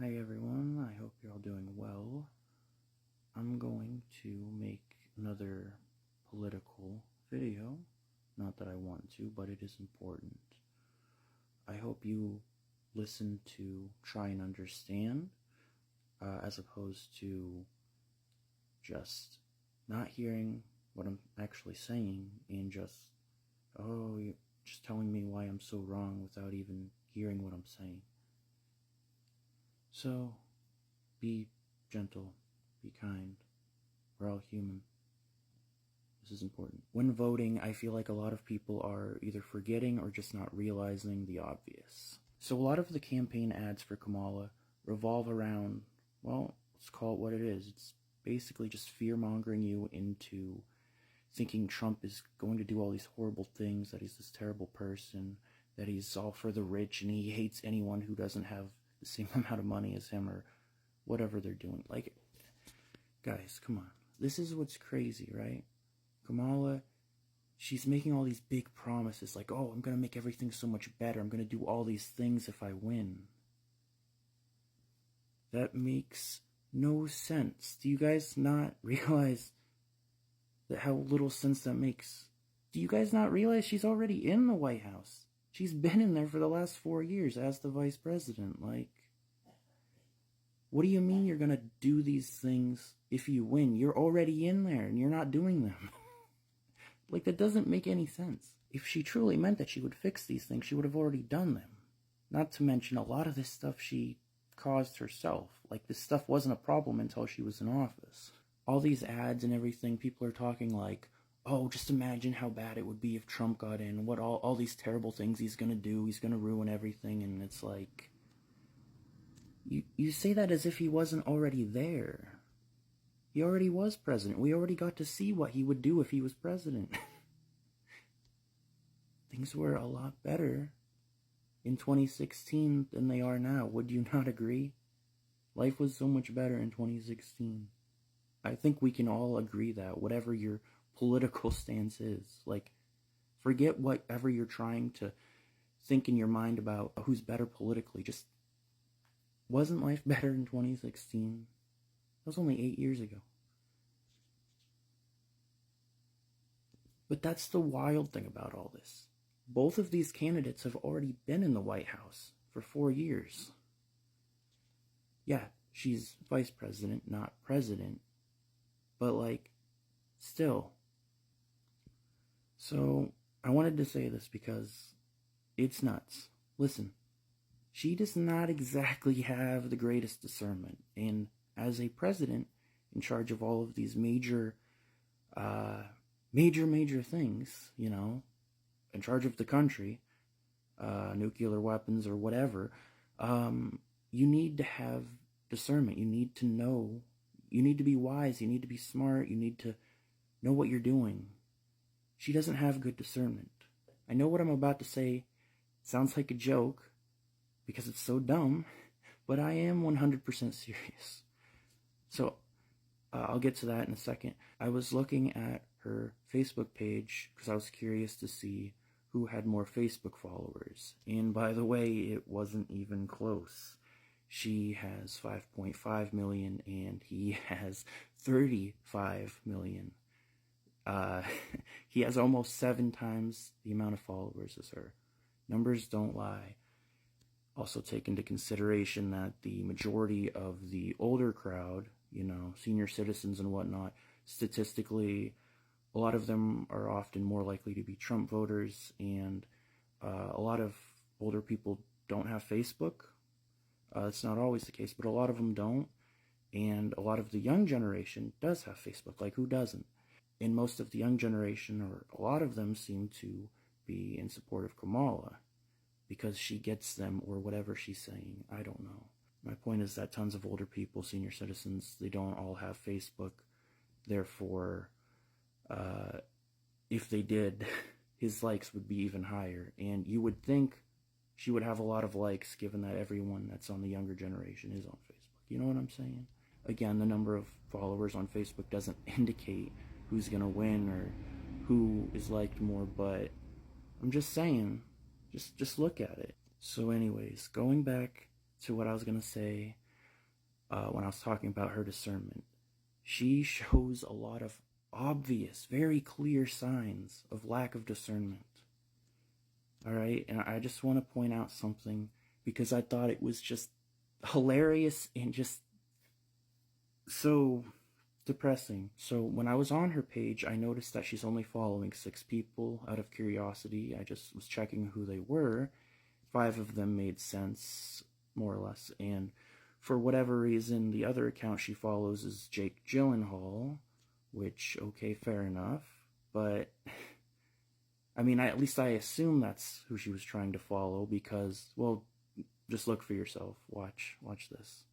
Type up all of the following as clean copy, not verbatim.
Hi everyone, I hope you're all doing well. I'm going to make another political video. Not that I want to, but it is important. I hope you listen to try and understand, as opposed to just not hearing what I'm actually saying and just, oh, you're just telling me why I'm so wrong without even hearing what I'm saying. So, be gentle, be kind. We're all human. This is important. When voting, I feel like a lot of people are either forgetting or just not realizing the obvious. So a lot of the campaign ads for Kamala revolve around, well, let's call it what it is. It's basically just fear-mongering you into thinking Trump is going to do all these horrible things, that he's this terrible person, that he's all for the rich, and he hates anyone who doesn't have the same amount of money as him, or whatever they're doing. Like, guys, come on. This is what's crazy, right? Kamala, she's making all these big promises, like, oh, I'm going to make everything so much better. I'm going to do all these things if I win. That makes no sense. Do you guys not realize that how little sense that makes? Do you guys not realize she's already in the White House? She's been in there for the last 4 years as the vice president. Like, what do you mean you're going to do these things if you win? You're already in there and you're not doing them. Like, that doesn't make any sense. If she truly meant that she would fix these things, she would have already done them. Not to mention, a lot of this stuff she caused herself. Like, this stuff wasn't a problem until she was in office. All these ads and everything, people are talking like, oh, just imagine how bad it would be if Trump got in, what all these terrible things he's gonna do, he's gonna ruin everything, and it's like, you say that as if he wasn't already there. He already was president. We already got to see what he would do if he was president. Things were a lot better in 2016 than they are now. Would you not agree? Life was so much better in 2016. I think we can all agree that, whatever your political stance is. Like, forget whatever you're trying to think in your mind about who's better politically. Just, wasn't life better in 2016? That was only 8 years ago. But that's the wild thing about all this. Both of these candidates have already been in the White House for 4 years. Yeah, she's vice president, not president. But, like, still. So, I wanted to say this because it's nuts. Listen, she does not exactly have the greatest discernment. And as a president in charge of all of these major things, you know, in charge of the country, nuclear weapons or whatever, you need to have discernment. You need to know. You need to be wise. You need to be smart. You need to know what you're doing. She doesn't have good discernment. I know what I'm about to say sounds like a joke because it's so dumb, but I am 100% serious. So, I'll get to that in a second. I was looking at her Facebook page because I was curious to see who had more Facebook followers. And by the way, it wasn't even close. She has 5.5 million and he has 35 million. He has almost 7 times the amount of followers as her. Numbers don't lie. Also take into consideration that the majority of the older crowd, you know, senior citizens and whatnot, statistically, a lot of them are often more likely to be Trump voters, and a lot of older people don't have Facebook. It's not always the case, but a lot of them don't, and a lot of the young generation does have Facebook. Like, who doesn't? And most of the young generation, or a lot of them, seem to be in support of Kamala because she gets them, or whatever she's saying. I don't know. My point is that tons of older people, senior citizens, they don't all have Facebook. Therefore, if they did, his likes would be even higher. And you would think she would have a lot of likes, given that everyone that's on the younger generation is on Facebook. You know what I'm saying? Again, the number of followers on Facebook doesn't indicate who's gonna win or who is liked more, but I'm just saying, just look at it. So anyways, going back to what I was gonna say, when I was talking about her discernment. She shows a lot of obvious, very clear signs of lack of discernment. All right, and I just want to point out something because I thought it was just hilarious and just so depressing. So when I was on her page, I noticed that she's only following 6 people out of curiosity. I just was checking who they were. 5 of them made sense, more or less, and for whatever reason, the other account she follows is Jake Gyllenhaal, which, okay, fair enough, but I mean, at least I assume that's who she was trying to follow because, well, just look for yourself. Watch this.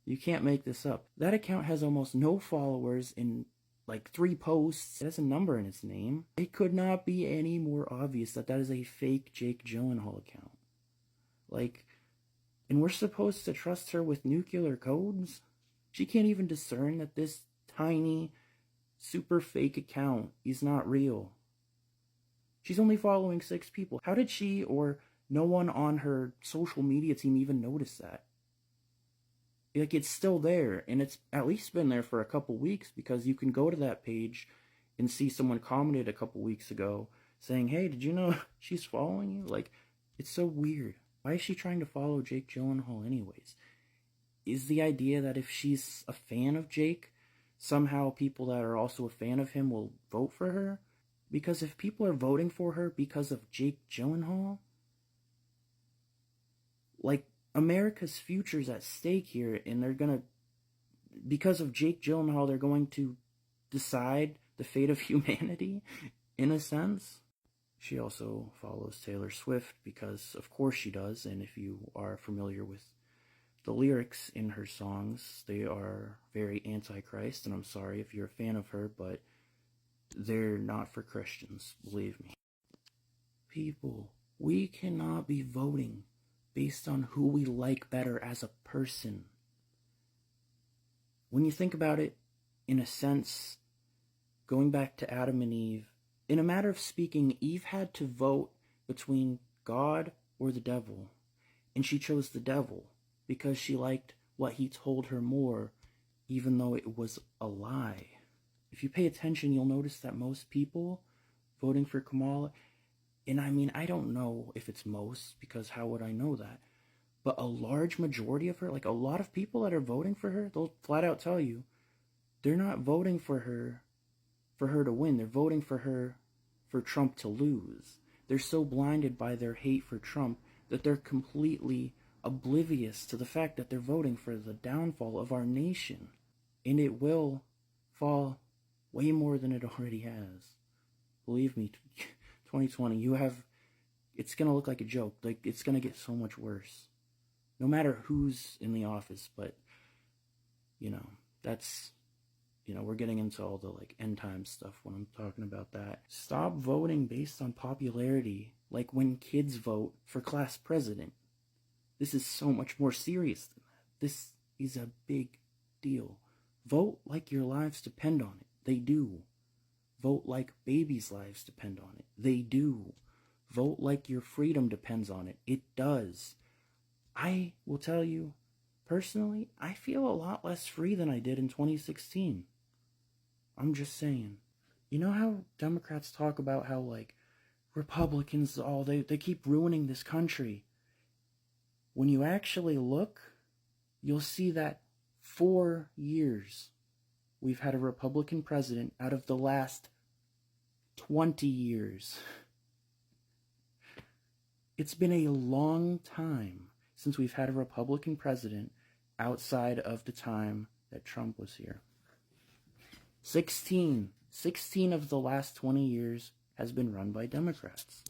You can't make this up. That account has almost no followers in like 3 posts. It has a number in its name. It could not be any more obvious that that is a fake Jake Gyllenhaal account. Like, and we're supposed to trust her with nuclear codes? She can't even discern that this tiny, super fake account is not real. She's only following 6 people. How did she or no one on her social media team even notice that? Like, it's still there, and it's at least been there for a couple weeks because you can go to that page and see someone commented a couple weeks ago saying, hey, did you know she's following you? Like, it's so weird. Why is she trying to follow Jake Gyllenhaal anyways? Is the idea that if she's a fan of Jake, somehow people that are also a fan of him will vote for her? Because if people are voting for her because of Jake Gyllenhaal, like, America's future's at stake here, and they're gonna, because of Jake Gyllenhaal, they're going to decide the fate of humanity, in a sense. She also follows Taylor Swift because, of course, she does, and if you are familiar with the lyrics in her songs, they are very anti-Christ, and I'm sorry if you're a fan of her, but they're not for Christians, believe me. People, we cannot be voting based on who we like better as a person. When you think about it, in a sense, going back to Adam and Eve, in a matter of speaking, Eve had to vote between God or the devil, and she chose the devil because she liked what he told her more, even though it was a lie. If you pay attention, you'll notice that most people voting for Kamala, and I mean, I don't know if it's most, because how would I know that? But a large majority of her, like a lot of people that are voting for her, they'll flat out tell you, they're not voting for her to win. They're voting for her for Trump to lose. They're so blinded by their hate for Trump that they're completely oblivious to the fact that they're voting for the downfall of our nation. And it will fall way more than it already has. Believe me, 2020, it's going to look like a joke. Like, it's going to get so much worse. No matter who's in the office, but, that's, we're getting into all the, like, end time stuff when I'm talking about that. Stop voting based on popularity, like when kids vote for class president. This is so much more serious than that. This is a big deal. Vote like your lives depend on it. They do. Vote like babies' lives depend on it. They do. Vote like your freedom depends on it. It does. I will tell you, personally, I feel a lot less free than I did in 2016. I'm just saying. You know how Democrats talk about how, like, Republicans, they keep ruining this country? When you actually look, you'll see that 4 years we've had a Republican president out of the last 20 years. It's been a long time since we've had a Republican president outside of the time that Trump was here. 16. 16 of the last 20 years has been run by Democrats.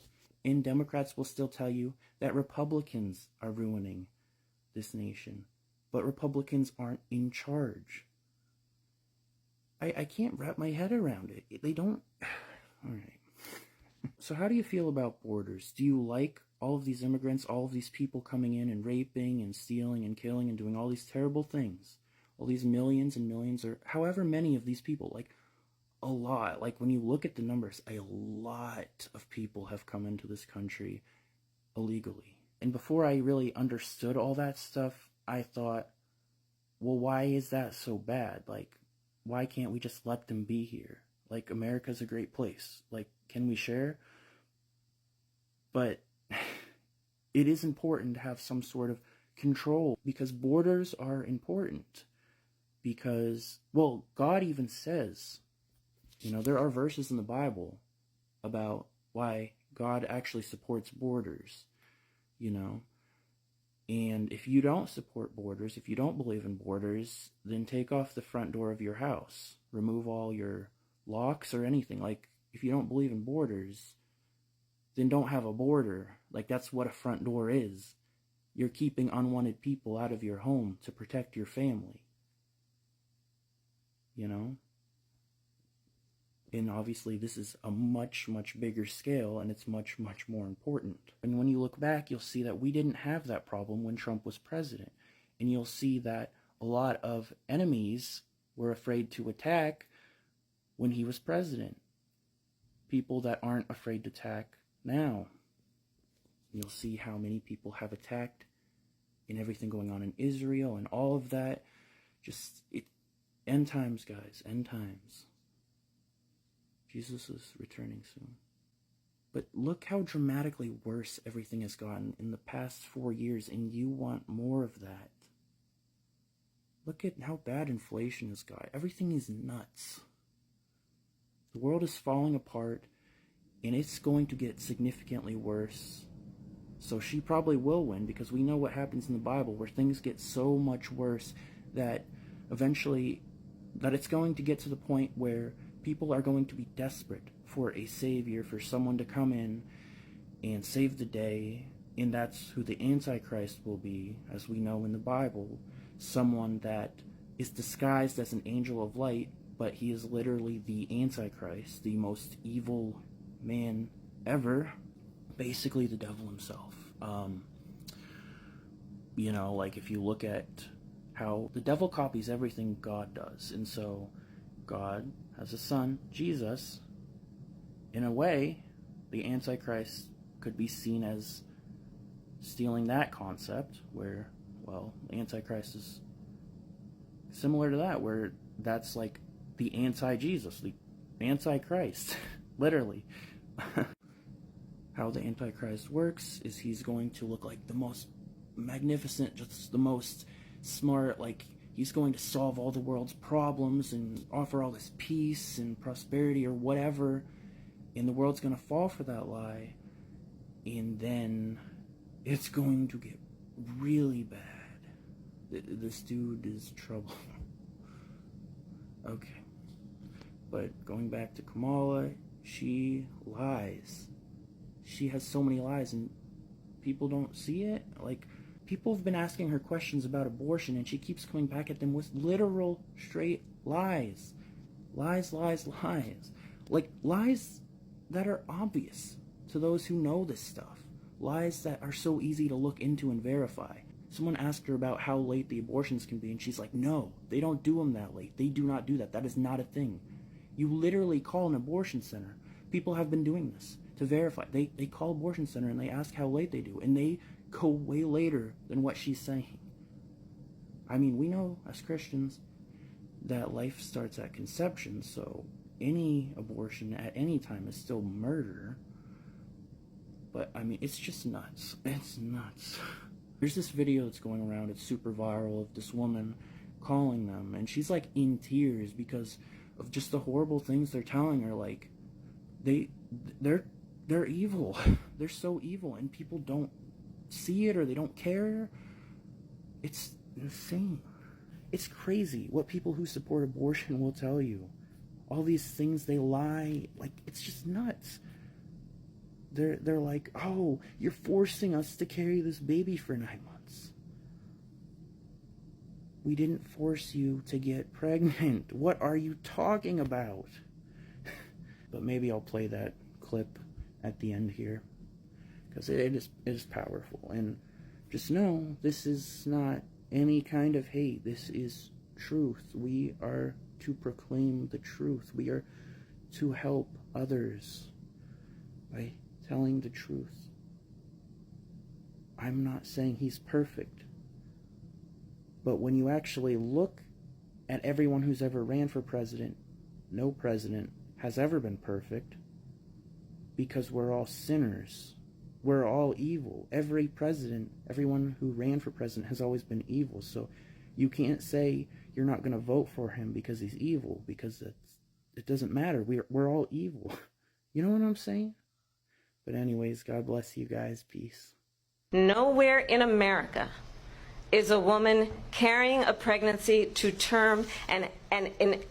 And Democrats will still tell you that Republicans are ruining this nation. But Republicans aren't in charge. I can't wrap my head around it. They don't... All right. So how do you feel about borders? Do you like all of these immigrants, all of these people coming in and raping and stealing and killing and doing all these terrible things? All these millions and millions, or however many of these people, like a lot. Like when you look at the numbers, a lot of people have come into this country illegally. And before I really understood all that stuff, I thought, well, why is that so bad? Like, why can't we just let them be here? Like, America's a great place. Like, can we share? But it is important to have some sort of control, because borders are important. Because, well, God even says, you know, there are verses in the Bible about why God actually supports borders, you know. And if you don't support borders, if you don't believe in borders, then take off the front door of your house. Remove all your locks or anything. Like, if you don't believe in borders, then don't have a border. Like, that's what a front door is. You're keeping unwanted people out of your home to protect your family. You know? And obviously this is a much, much bigger scale, and it's much, much more important. And when you look back, you'll see that we didn't have that problem when Trump was president. And you'll see that a lot of enemies were afraid to attack when he was president. People that aren't afraid to attack now. You'll see how many people have attacked and everything going on in Israel and all of that. Just, end times, guys, end times. Jesus is returning soon. But look how dramatically worse everything has gotten in the past 4 years, and you want more of that. Look at how bad inflation has got. Everything is nuts. The world is falling apart, and it's going to get significantly worse. So she probably will win, because we know what happens in the Bible, where things get so much worse that eventually, that it's going to get to the point where people are going to be desperate for a savior, for someone to come in and save the day. And that's who the Antichrist will be, as we know in the Bible. Someone that is disguised as an angel of light, but he is literally the Antichrist, the most evil man ever. Basically the devil himself. You know, like if you look at how the devil copies everything God does. And so God has a son, Jesus. In a way, the Antichrist could be seen as stealing that concept, where, well, the Antichrist is similar to that, where that's like the anti-Jesus, the Antichrist, literally. How the Antichrist works is he's going to look like the most magnificent, just the most smart, like he's going to solve all the world's problems and offer all this peace and prosperity or whatever, and the world's going to fall for that lie, and then it's going to get really bad. This dude is trouble. Okay. But going back to Kamala, she lies. She has so many lies, and people don't see it. Like, people have been asking her questions about abortion, and she keeps coming back at them with literal, straight lies. Lies, lies, lies. Like, lies that are obvious to those who know this stuff. Lies that are so easy to look into and verify. Someone asked her about how late the abortions can be, and she's like, no, they don't do them that late. They do not do that. That is not a thing. You literally call an abortion center. People have been doing this to verify. They call abortion center and they ask how late they do, and they go way later than what she's saying. I mean, we know as Christians that life starts at conception, so any abortion at any time is still murder. But I mean, it's just nuts. It's nuts. There's this video that's going around, it's super viral, of this woman calling them, and she's like in tears because of just the horrible things they're telling her. Like, they're evil. They're so evil, and people don't see it or they don't care. It's insane. It's crazy what people who support abortion will tell you. all these things they lie. Like, it's just nuts. They're like, oh, you're forcing us to carry this baby for 9 months. We didn't force you to get pregnant. What are you talking about? But maybe I'll play that clip at the end here, because it is powerful. And just know, this is not any kind of hate. This is truth. We are to proclaim the truth. We are to help others by telling the truth. I'm not saying he's perfect, but when you actually look at everyone who's ever ran for president, no president has ever been perfect, because we're all sinners. We're all evil. Every president, everyone who ran for president has always been evil. So you can't say you're not going to vote for him because he's evil, because it doesn't matter. We're all evil. You know what I'm saying? But anyways, God bless you guys. Peace. Nowhere in America is a woman carrying a pregnancy to term and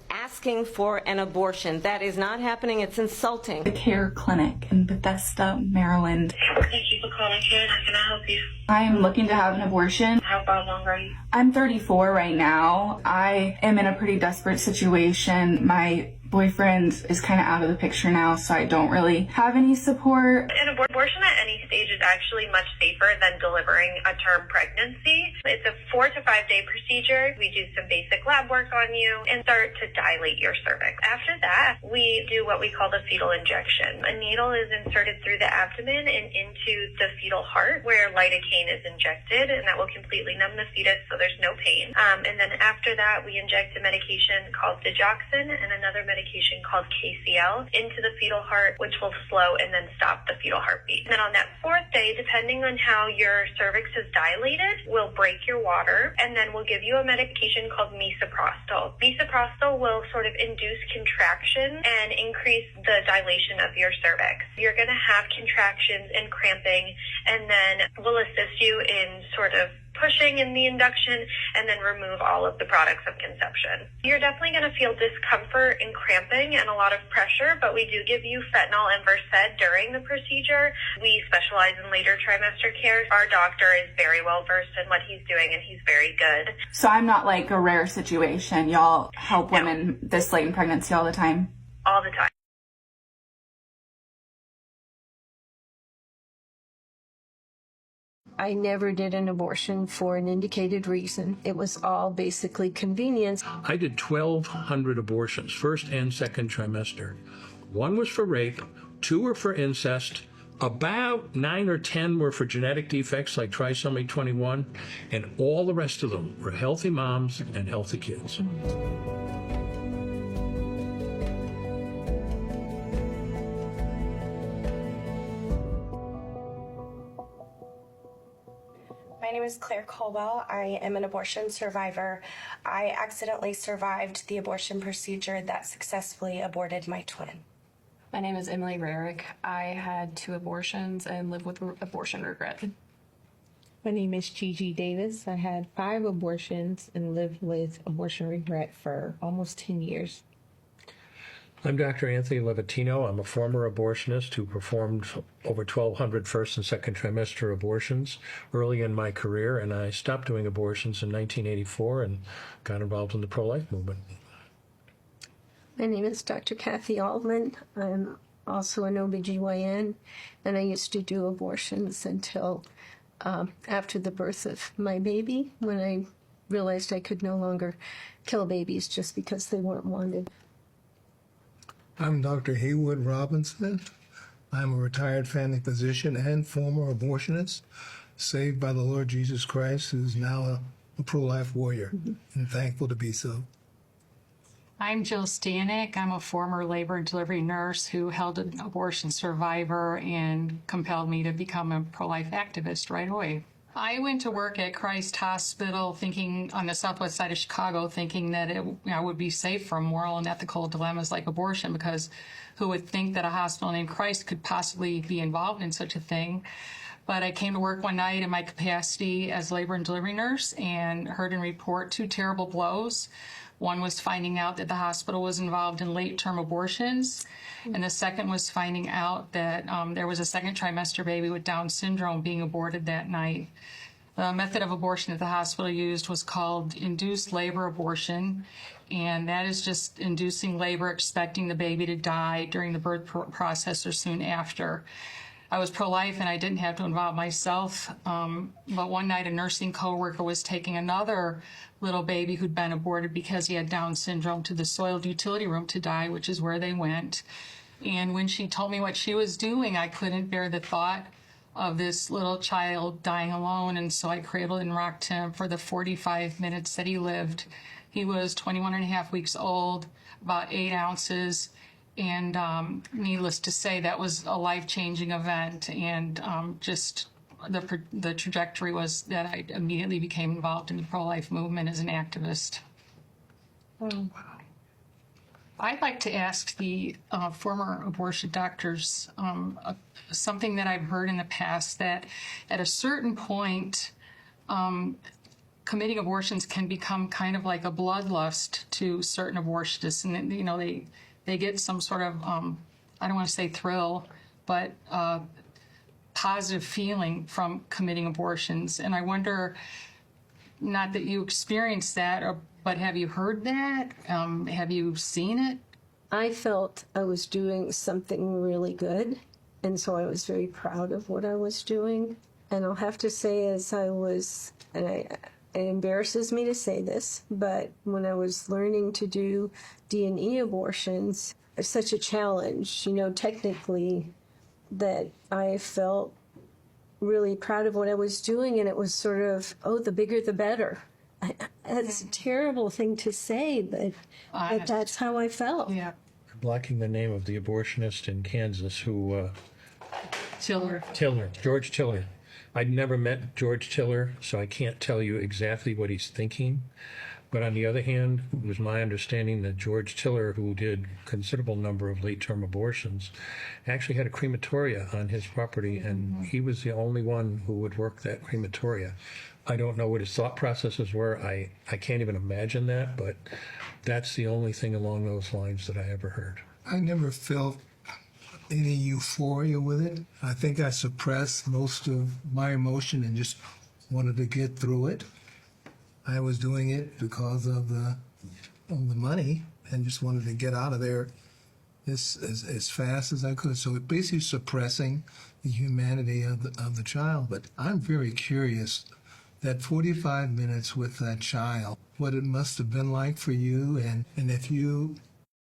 asking for an abortion. That is not happening. It's insulting. The Care Clinic in Bethesda, Maryland. Thank you for calling, Karen. How can I help you? I'm looking to have an abortion. How long are you? I'm 34 right now. I am in a pretty desperate situation. My boyfriend is kind of out of the picture now, so I don't really have any support. An abortion at any stage is actually much safer than delivering a term pregnancy. It's a 4 to 5 day procedure. We do some basic lab work on you and start to dilate your cervix. After that, we do what we call the fetal injection. A needle is inserted through the abdomen and into the fetal heart, where lidocaine is injected, and that will completely numb the fetus so there's no pain. And then after that, we inject a medication called digoxin and another medication called KCL into the fetal heart, which will slow and then stop the fetal heartbeat. And then on that 4th day, depending on how your cervix is dilated, we'll break your water, and then we'll give you a medication called misoprostol. Misoprostol will sort of induce contraction and increase the dilation of your cervix. You're going to have contractions and cramping, and then we'll assist you in sort of pushing in the induction and then remove all of the products of conception. You're definitely going to feel discomfort and cramping and a lot of pressure, but we do give you fentanyl and Versed during the procedure. We specialize in later trimester care. Our doctor is very well versed in what he's doing, and he's very good. So I'm not like a rare situation. Y'all help women this late in pregnancy all the time? All the time. I never did an abortion for an indicated reason. It was all basically convenience. I did 1,200 abortions, first and second trimester. 1 was for rape, 2 were for incest, about 9 or 10 were for genetic defects like trisomy 21, and all the rest of them were healthy moms and healthy kids. My name is Claire Colwell. I am an abortion survivor. I accidentally survived the abortion procedure that successfully aborted my twin. My name is Emily Rarick. I had 2 abortions and live with abortion regret. My name is Gigi Davis. I had 5 abortions and lived with abortion regret for almost 10 years. I'm Dr. Anthony Levatino. I'm a former abortionist who performed over 1,200 first and second trimester abortions early in my career, and I stopped doing abortions in 1984 and got involved in the pro-life movement. My name is Dr. Kathy Altman. I'm also an OBGYN, and I used to do abortions until after the birth of my baby, when I realized I could no longer kill babies just because they weren't wanted. I'm Dr. Haywood Robinson. I'm a retired family physician and former abortionist, saved by the Lord Jesus Christ, who's now a pro-life warrior, and thankful to be so. I'm Jill Stanek. I'm a former labor and delivery nurse who held an abortion survivor and compelled me to become a pro-life activist right away. I went to work at Christ Hospital thinking on the southwest side of Chicago, thinking that it would be safe from moral and ethical dilemmas like abortion, because who would think that a hospital named Christ could possibly be involved in such a thing? But I came to work one night in my capacity as labor and delivery nurse and heard and report 2 terrible blows. One was finding out that the hospital was involved in late-term abortions, and the second was finding out that there was a second trimester baby with Down syndrome being aborted that night. The method of abortion that the hospital used was called induced labor abortion, and that is just inducing labor, expecting the baby to die during the birth process or soon after. I was pro-life and I didn't have to involve myself, but one night a nursing coworker was taking another little baby who'd been aborted because he had Down syndrome to the soiled utility room to die, which is where they went. And when she told me what she was doing, I couldn't bear the thought of this little child dying alone, and so I cradled and rocked him for the 45 minutes that he lived. He was 21 and a half weeks old, about 8 ounces, and needless to say, that was a life-changing event, and just the trajectory was that I immediately became involved in the pro-life movement as an activist. Wow. I'd like to ask the former abortion doctors something that I've heard in the past, that at a certain point, committing abortions can become kind of like a bloodlust to certain abortionists, and you know, they get some sort of I don't want to say thrill, but positive feeling from committing abortions. And I wonder, not that you experienced that, but have you heard that? Have you seen it? I felt I was doing something really good, and so I was very proud of what I was doing. And I'll have to say, as I was, and it embarrasses me to say this, but when I was learning to do D&E abortions, it's such a challenge, you know, technically, that I felt really proud of what I was doing, and it was sort of, oh, the bigger the better. It's a terrible thing to say, but that's how I felt. Yeah. Blocking the name of the abortionist in Kansas who... Tiller. George Tiller. I'd never met George Tiller, so I can't tell you exactly what he's thinking. But on the other hand, it was my understanding that George Tiller, who did a considerable number of late-term abortions, actually had a crematoria on his property, and he was the only one who would work that crematoria. I don't know what his thought processes were. I can't even imagine that, but that's the only thing along those lines that I ever heard. I never felt any euphoria with it. I think I suppressed most of my emotion and just wanted to get through it. I was doing it because of the money and just wanted to get out of there as fast as I could. So it basically suppressing the humanity of the child. But I'm very curious, that 45 minutes with that child, what it must have been like for you, and if you